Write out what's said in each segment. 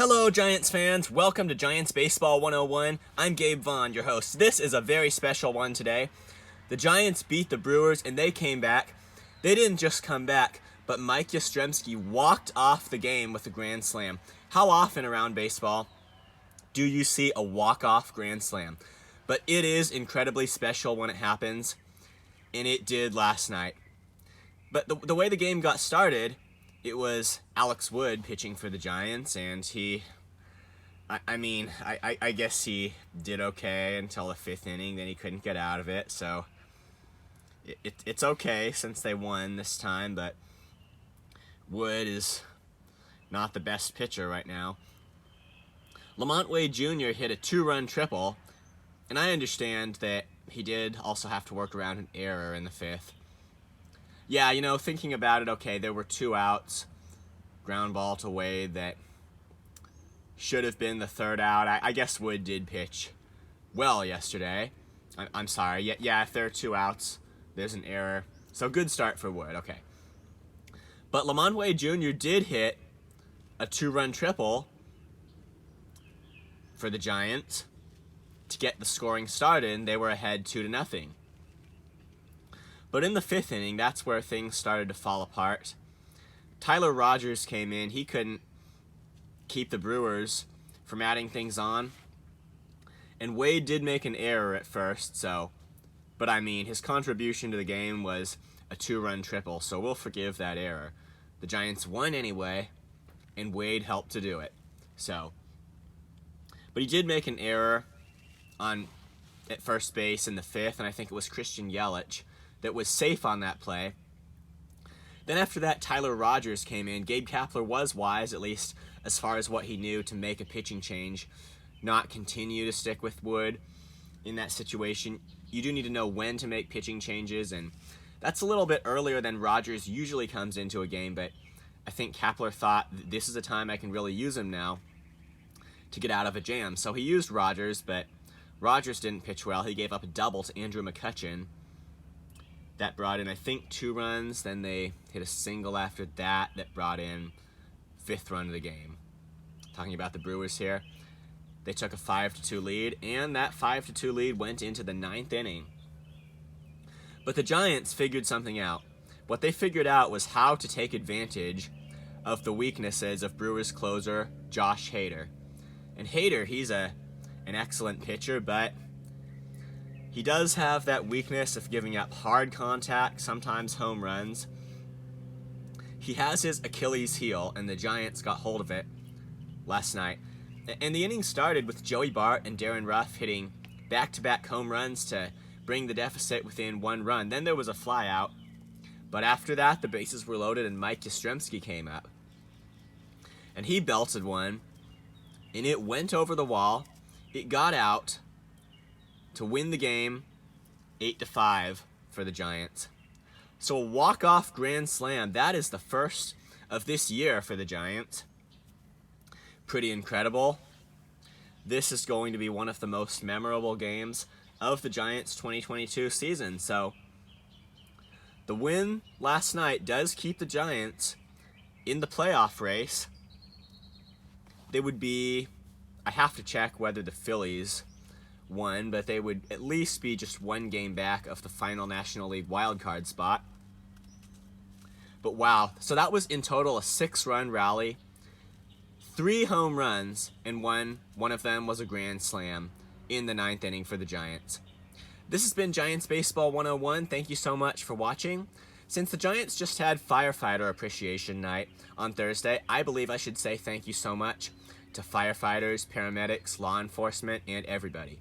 Hello, Giants fans. Welcome to Giants Baseball 101. I'm Gabe Vaughn, your host. This is a very special one today. The Giants beat the Brewers, and they came back. They didn't just come back, but Mike Yastrzemski walked off the game with a grand slam. How often around baseball do you see a walk-off grand slam? But it is incredibly special when it happens, and it did last night. But the way the game got started, it was Alex Wood pitching for the Giants, and I guess he did okay until the fifth inning. Then he couldn't get out of it, so it's okay since they won this time, but Wood is not the best pitcher right now. Lamont Wade Jr. hit a two-run triple, and I understand that he did also have to work around an error in the fifth. Yeah, thinking about it, okay, there were two outs, ground ball to Wade that should have been the third out. I guess Wood did pitch well yesterday. I'm sorry. Yeah, if there are two outs, there's an error. So good start for Wood, okay. But Lamont Wade Jr. did hit a two-run triple for the Giants to get the scoring started, and they were ahead 2-0. But in the fifth inning, that's where things started to fall apart. Tyler Rogers came in. He couldn't keep the Brewers from adding things on. And Wade did make an error at first, but his contribution to the game was a two-run triple, so we'll forgive that error. The Giants won anyway, and Wade helped to do it. But he did make an error at first base in the fifth, and I think it was Christian Yelich that was safe on that play. Then after that, Tyler Rogers came in. Gabe Kapler was wise, at least as far as what he knew, to make a pitching change, not continue to stick with Wood in that situation. You do need to know when to make pitching changes, and that's a little bit earlier than Rogers usually comes into a game, but I think Kapler thought this is a time I can really use him now to get out of a jam. So he used Rogers, but Rogers didn't pitch well. He gave up a double to Andrew McCutchen. That brought in, I think, 2 runs. Then they hit a single after that brought in 5th run of the game. Talking about the Brewers here. They took a 5-2 lead, and that 5-2 lead went into the 9th inning. But the Giants figured something out. What they figured out was how to take advantage of the weaknesses of Brewers closer Josh Hader. And Hader, he's an excellent pitcher, but he does have that weakness of giving up hard contact, sometimes home runs. He has his Achilles heel, and the Giants got hold of it last night. And the inning started with Joey Bart and Darren Ruff hitting back-to-back home runs to bring the deficit within 1 run. Then there was a flyout. But after that, the bases were loaded, and Mike Yastrzemski came up. And he belted one, and it went over the wall. It got out to win the game 8-5 for the Giants. So a walk-off grand slam, that is the first of this year for the Giants. Pretty incredible. This is going to be one of the most memorable games of the Giants' 2022 season. So the win last night does keep the Giants in the playoff race. They would be, I have to check whether the Phillies won, but they would at least be just 1 game back of the final National League wildcard spot. But wow, so that was in total a 6-run rally, 3 home runs, and one of them was a grand slam in the 9th inning for the Giants. This has been Giants Baseball 101. Thank you so much for watching. Since the Giants just had Firefighter Appreciation Night on Thursday, I believe I should say thank you so much to firefighters, paramedics, law enforcement, and everybody.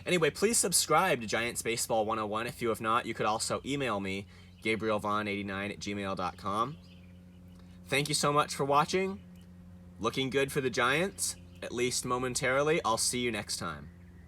Anyway, please subscribe to Giants Baseball 101 if you have not. You could also email me, GabrielVaughn89@gmail.com. Thank you so much for watching. Looking good for the Giants, at least momentarily. I'll see you next time.